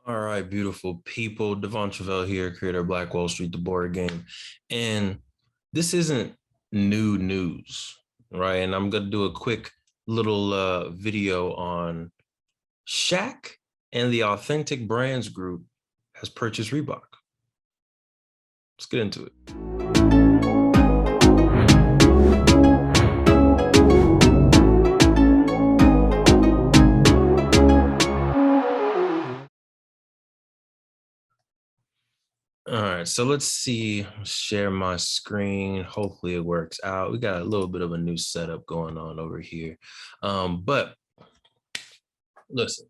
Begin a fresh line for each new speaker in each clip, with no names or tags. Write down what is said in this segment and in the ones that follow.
All right, beautiful people. Devon Travell here, creator of Black Wall Street, the board game. And this isn't new news, right? And I'm going to do a quick little video on Shaq and the Authentic Brands Group has purchased Reebok. Let's get into it. All right, so let's see, share my screen. Hopefully it works out. We got a little bit of a new setup going on over here. But listen,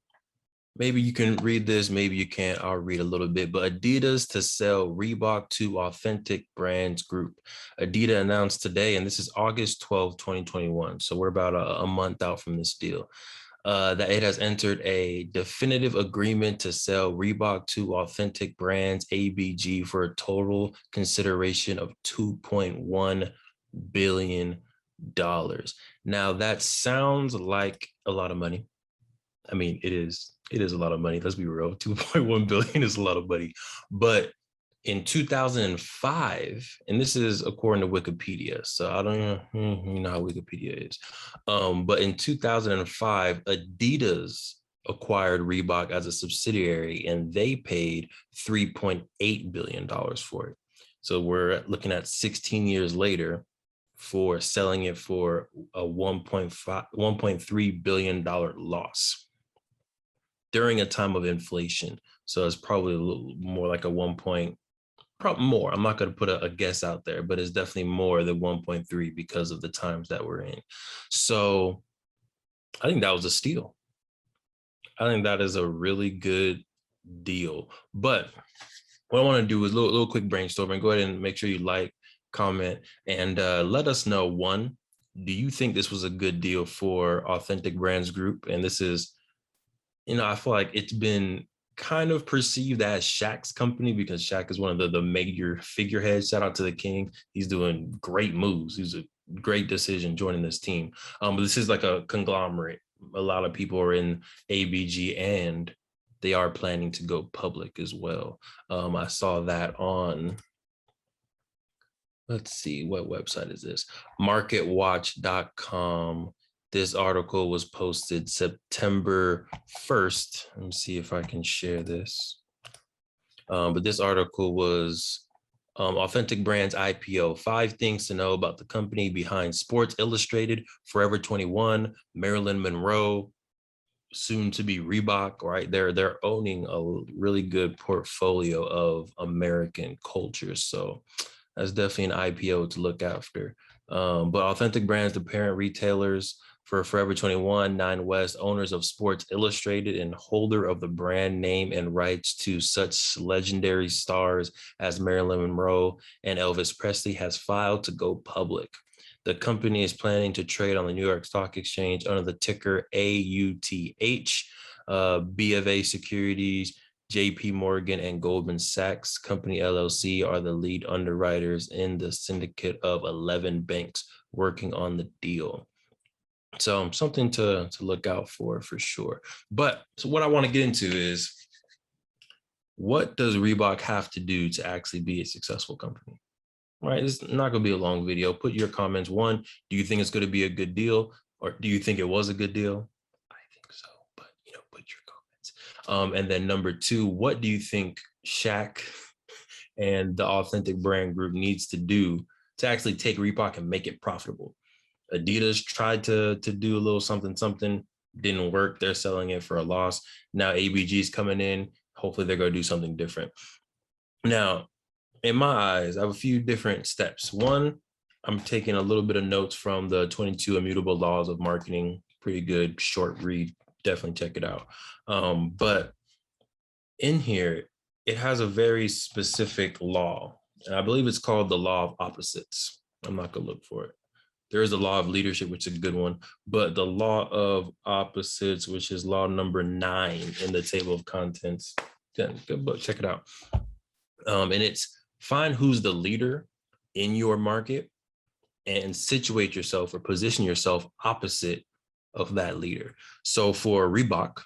maybe you can read this, maybe you can't. I'll read a little bit. But Adidas to sell Reebok to Authentic Brands Group. Adidas announced today, and this is August 12, 2021. So we're about a month out from this deal. That it has entered a definitive agreement to sell Reebok to Authentic Brands ABG for a total consideration of $2.1 billion. Now that sounds like a lot of money. I mean, it is a lot of money. Let's be real. 2.1 billion is a lot of money. But in 2005, and this is according to Wikipedia, so I don't you know how Wikipedia is. But in 2005, Adidas acquired Reebok as a subsidiary, and they paid $3.8 billion for it. So we're looking at 16 years later for selling it for a $1.3 billion loss during a time of inflation. So it's probably a little more like a 1. Probably more. I'm not going to put a guess out there, but it's definitely more than 1.3 because of the times that we're in. So I think that was a steal. I think that is a really good deal. But what I want to do is a little quick brainstorming. Go ahead and make sure you like, comment, and let us know, one, do you think this was a good deal for Authentic Brands Group? And this is, I feel like it's been kind of perceived as Shaq's company because Shaq is one of the major figureheads. Shout out to the King. He's doing great moves. He's a great decision joining this team. But this is like a conglomerate. A lot of people are in ABG and they are planning to go public as well. I saw that on, let's see, what website is this? Marketwatch.com. This article was posted September 1st. Let me see if I can share this. But this article was Authentic Brands IPO, 5 things to know about the company behind Sports Illustrated, Forever 21, Marilyn Monroe, soon to be Reebok, right? They're owning a really good portfolio of American culture. So that's definitely an IPO to look after. But Authentic Brands, the parent retailers for Forever 21, Nine West, owners of Sports Illustrated, and holder of the brand name and rights to such legendary stars as Marilyn Monroe and Elvis Presley, has filed to go public. The company is planning to trade on the New York Stock Exchange under the ticker AUTH. B of A Securities, JP Morgan, and Goldman Sachs Company LLC are the lead underwriters in the syndicate of 11 banks working on the deal. So something to look out for sure. But so what I want to get into is, what does Reebok have to do to actually be a successful company? Right, it's not going to be a long video. Put your comments. One, do you think it's going to be a good deal, or do you think it was a good deal? I think so, but put your comments. And then number 2, what do you think Shaq and the Authentic Brand Group needs to do to actually take Reebok and make it profitable? Adidas tried to do a little something, didn't work. They're selling it for a loss. Now ABG is coming in. Hopefully they're going to do something different. Now, in my eyes, I have a few different steps. One, I'm taking a little bit of notes from the 22 Immutable Laws of Marketing. Pretty good, short read. Definitely check it out. But in here, it has a very specific law, and I believe it's called the law of opposites. I'm not going to look for it. There is a law of leadership, which is a good one, but the law of opposites, which is law number 9 in the table of contents. Good book, check it out. And it's find who's the leader in your market and situate yourself or position yourself opposite of that leader. So for Reebok,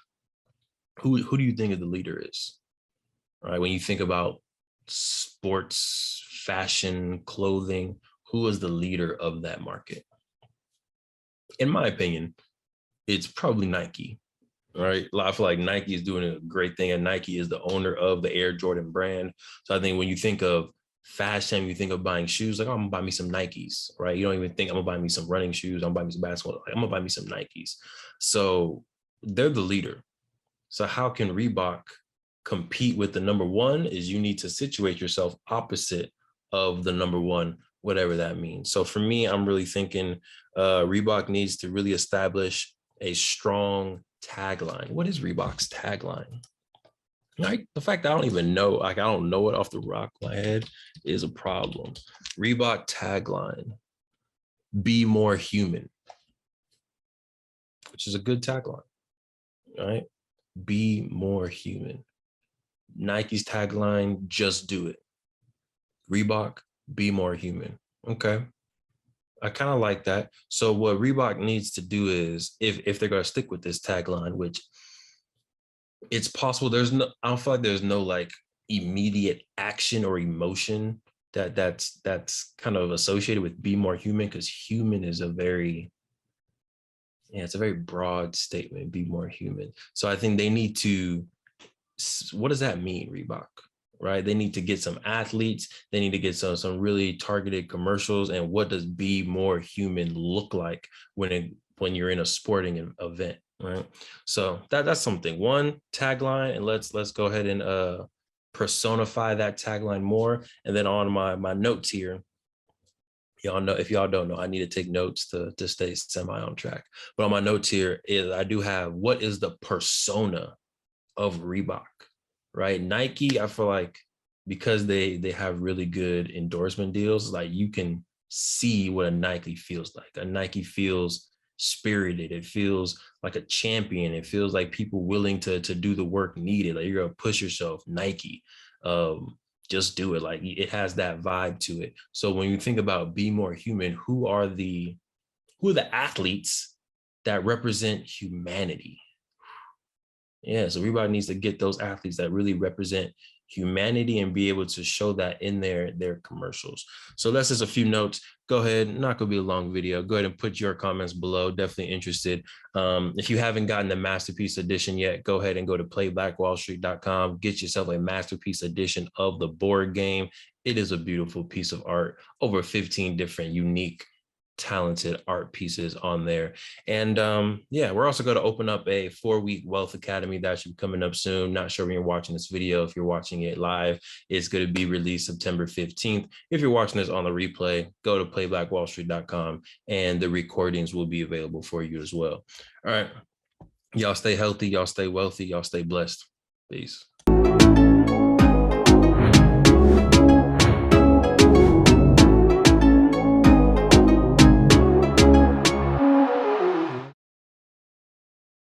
who do you think the leader is? right? When you think about sports, fashion, clothing, who is the leader of that market? In my opinion, it's probably Nike, right? I feel like Nike is doing a great thing, and Nike is the owner of the Air Jordan brand. So I think when you think of fashion, you think of buying shoes, like, oh, I'm gonna buy me some Nikes, right? You don't even think I'm gonna buy me some running shoes, I'm gonna buy me some basketball, like, I'm gonna buy me some Nikes. So they're the leader. So how can Reebok compete with the number one? Is you need to situate yourself opposite of the number one, whatever that means. So for me, I'm really thinking Reebok needs to really establish a strong tagline. What is Reebok's tagline? Like, the fact that I don't even know, like, I don't know it off the rock of my head is a problem. Reebok tagline: be more human, which is a good tagline, right? Be more human. Nike's tagline: just do it. Reebok: be more human. Okay, I kind of like that. So what Reebok needs to do is, if they're going to stick with this tagline, which it's possible, I don't feel like there's no like immediate action or emotion that's kind of associated with be more human, because human is it's a very broad statement, be more human. So I think they need to, what does that mean, Reebok? Right? They need to get some athletes. They need to get some really targeted commercials. And what does be more human look like when you're in a sporting event, right? So that's something. One tagline, and let's go ahead and personify that tagline more. And then on my notes here, y'all know, if y'all don't know, I need to take notes to stay semi on track. But on my notes here is, I do have, what is the persona of Reebok, right? Nike, I feel like, because they have really good endorsement deals, like, you can see what a Nike feels like. A Nike feels spirited. It feels like a champion. It feels like people willing to do the work needed. Like, you're gonna push yourself, Nike. Just do it. Like, it has that vibe to it. So when you think about be more human, who are the athletes that represent humanity? Yeah, so Reebok needs to get those athletes that really represent humanity and be able to show that in their commercials. So that's just a few notes. Go ahead, not gonna be a long video. Go ahead and put your comments below. Definitely interested. If you haven't gotten the Masterpiece Edition yet, go ahead and go to playblackwallstreet.com. Get yourself a Masterpiece Edition of the board game. It is a beautiful piece of art. Over 15 different unique, talented art pieces on there. And yeah, we're also going to open up a 4-week wealth academy that should be coming up soon. Not sure when you're watching this video. If you're watching it live, it's going to be released September 15th. If you're watching this on the replay, go to playblackwallstreet.com and the recordings will be available for you as well. All right, y'all stay healthy, y'all stay wealthy, y'all stay blessed. Peace.